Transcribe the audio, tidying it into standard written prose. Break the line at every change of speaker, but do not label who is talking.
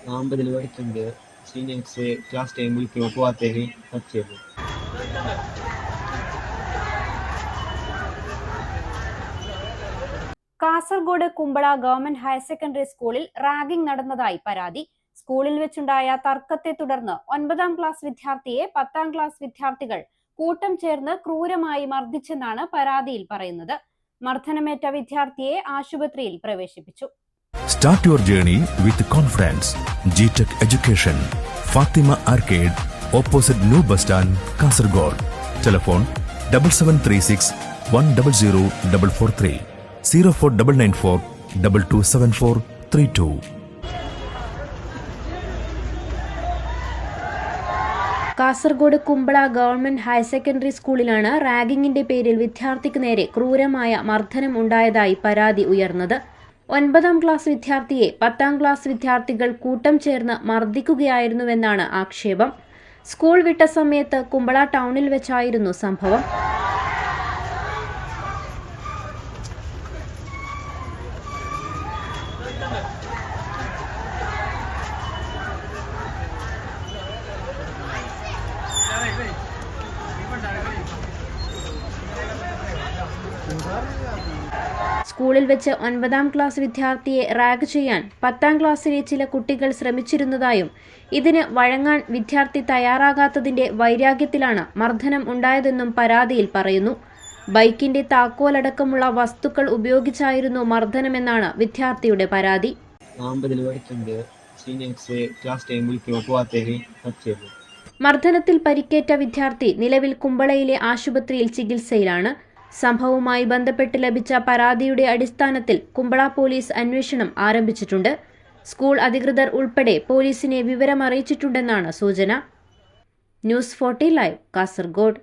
നവംബറിൽ പഠിക്കുന്നത് seniors class time വിളിക്കുമ്പോൾ പോകാത്തതിന് പറ്റിയത്.
Kasaragod Kumbla government higher secondary സ്കൂളിൽ റാഗിംഗ് നടന്നതായി പരാതി. സ്കൂളിൽ വെച്ചുണ്ടായ തർക്കത്തെ തുടർന്ന് 9ാം ക്ലാസ് വിദ്യാർത്ഥിയെ 10ാം ക്ലാസ് വിദ്യാർത്ഥികൾ കൂട്ടം ചേർന്ന് ക്രൂരമായി മർദ്ദിച്ചെന്നാണ് പരാതിയിൽ പറയുന്നത്. മർദ്ദനമേറ്റ വിദ്യാർത്ഥിയെ ആശുപത്രിയിൽ പ്രവേശിപ്പിച്ചു.
Start your journey with confidence. GTech Education. Fatima Arcade, opposite New Bus Stand, Kasargod. Telephone 7736 100 443 04994 227432.
Kasaragod Kumbla government higher secondary സ്കൂളിലാണ് റാഗിങ്ങിന്റെ പേരിൽ വിദ്യാർത്ഥിക്ക് നേരെ ക്രൂരമായ മർദ്ദനം ഉണ്ടായതായി പരാതി ഉയർന്നത്. 9ാം ക്ലാസ് വിദ്യാർത്ഥിയെ 10ാം ക്ലാസ് വിദ്യാർത്ഥികൾ കൂട്ടം ചേർന്ന് മർദ്ദിക്കുകയായിരുന്നുവെന്നാണ് ആക്ഷേപം. സ്കൂൾ വിട്ട സമയത്ത് കുമ്പള ടൗണിൽ വെച്ചായിരുന്നു സംഭവം. സ്കൂളിൽ വെച്ച് 9ാം ക്ലാസ് വിദ്യാർത്ഥിയെ റാഗ് ചെയ്യാൻ 10ാം ക്ലാസ്സിലെ ചില കുട്ടികൾ ശ്രമിച്ചിരുന്നതായും ഇതിന് വഴങ്ങാൻ വിദ്യാർത്ഥി തയ്യാറാകാത്തതിന്റെ വൈരാഗ്യത്തിലാണ് മർദ്ദനം ഉണ്ടായതെന്നും പരാതിയിൽ പറയുന്നു. ബൈക്കിന്റെ താക്കോലടക്കമുള്ള വസ്തുക്കൾ ഉപയോഗിച്ചായിരുന്നു മർദ്ദനമെന്നാണ് വിദ്യാർത്ഥിയുടെ പരാതി. മർദ്ദനത്തിൽ പരിക്കേറ്റ വിദ്യാർത്ഥി നിലവിൽ കുമ്പളയിലെ ആശുപത്രിയിൽ ചികിത്സയിലാണ്. സംഭവവുമായി ബന്ധപ്പെട്ട് ലഭിച്ച പരാതിയുടെ അടിസ്ഥാനത്തിൽ കുമ്പള പോലീസ് അന്വേഷണം ആരംഭിച്ചിട്ടുണ്ട്. സ്കൂൾ അധികൃതർ ഉൾപ്പെടെ പോലീസിനെ വിവരമറിയിച്ചിട്ടുണ്ടെന്നാണ് സൂചന. News 40 live, Kasaragod.